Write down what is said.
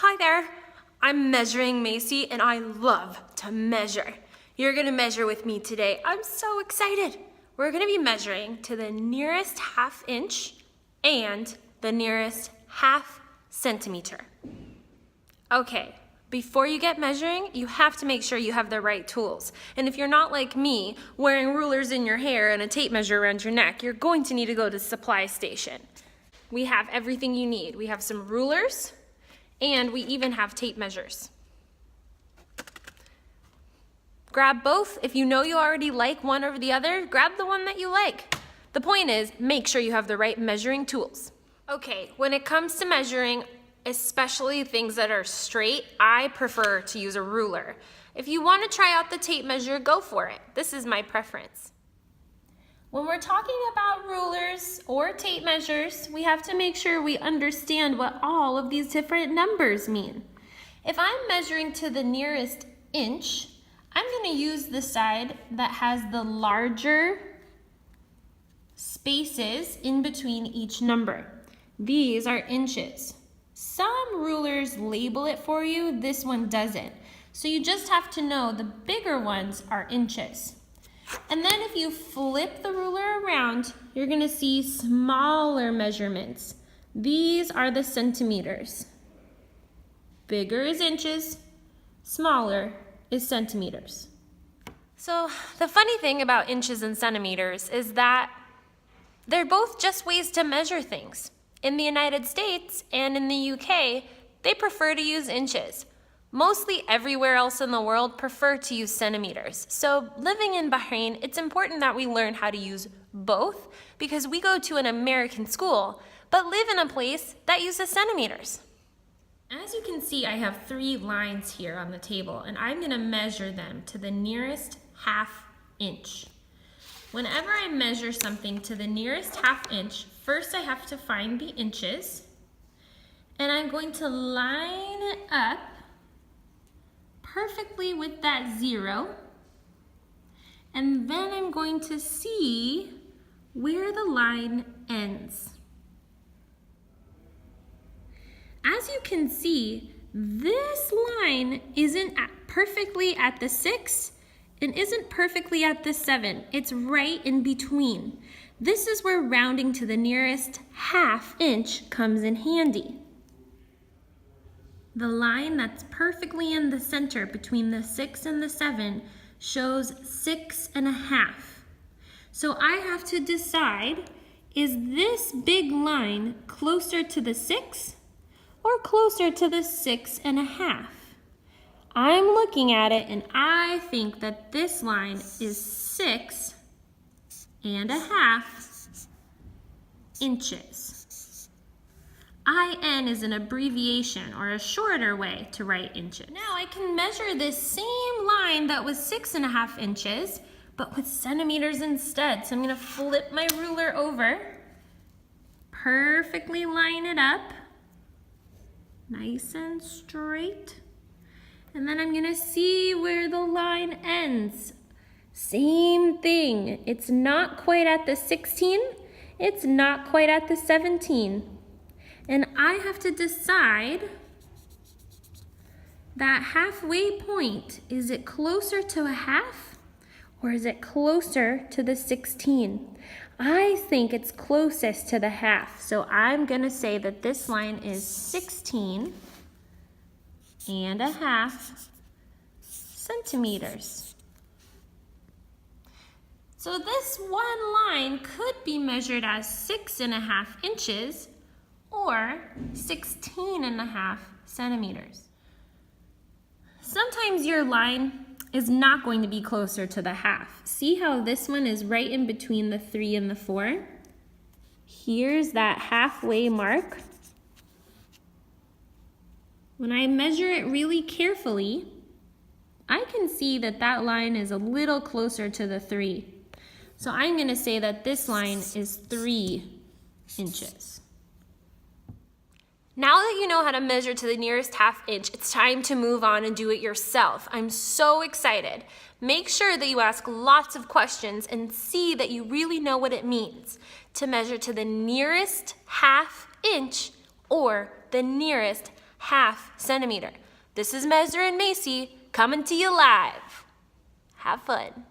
Hi there, I'm Measuring Macy and I love to measure. You're gonna measure with me today. I'm so excited. We're gonna be measuring to the nearest half inch and the nearest half centimeter. Okay, before you get measuring, you have to make sure you have the right tools. And if you're not like me, wearing rulers in your hair and a tape measure around your neck, you're going to need to go to the supply station. We have everything you need. We have some rulers, and we even have tape measures. Grab both. If you know you already like one over the other, grab the one that you like. The point is, make sure you have the right measuring tools. Okay, when it comes to measuring, especially things that are straight, I prefer to use a ruler. If you want to try out the tape measure, go for it. This is my preference. When we're talking about rulers or tape measures, we have to make sure we understand what all of these different numbers mean. If I'm measuring to the nearest inch, I'm going to use the side that has the larger spaces in between each number. These are inches. Some rulers label it for you, this one doesn't. So you just have to know the bigger ones are inches. And then if you flip the ruler around, you're gonna see smaller measurements. These are the centimeters. Bigger is inches, smaller is centimeters. So the funny thing about inches and centimeters is that they're both just ways to measure things. In the United States and in the UK, they prefer to use inches. Mostly everywhere else in the world prefer to use centimeters. So living in Bahrain, it's important that we learn how to use both because we go to an American school, but live in a place that uses centimeters. As you can see, I have 3 lines here on the table, and I'm gonna measure them to the nearest half inch. Whenever I measure something to the nearest half inch, first I have to find the inches, and I'm going to line it up perfectly with that 0, and then I'm going to see where the line ends. As you can see, this line isn't perfectly at the 6 and isn't perfectly at the 7. It's right in between. This is where rounding to the nearest half inch comes in handy. The line that's perfectly in the center between the 6 and the 7 shows 6.5. So I have to decide, is this big line closer to the 6 or closer to the 6.5? I'm looking at it and I think that this line is 6.5 inches. IN is an abbreviation or a shorter way to write inches. Now I can measure this same line that was 6.5 inches, but with centimeters instead. So I'm gonna flip my ruler over, perfectly line it up, nice and straight. And then I'm gonna see where the line ends. Same thing, it's not quite at the 16, it's not quite at the 17. And I have to decide that halfway point, is it closer to a half or is it closer to the 16? I think it's closest to the half. So I'm gonna say that this line is 16.5 centimeters. So this one line could be measured as 6.5 inches or 16.5 centimeters. Sometimes your line is not going to be closer to the half. See how this one is right in between the 3 and the 4? Here's that halfway mark. When I measure it really carefully, I can see that that line is a little closer to the 3. So I'm gonna say that this line is 3 inches. Now that you know how to measure to the nearest half inch, it's time to move on and do it yourself. I'm so excited. Make sure that you ask lots of questions and see that you really know what it means to measure to the nearest half inch or the nearest half centimeter. This is Mesra and Macy coming to you live. Have fun.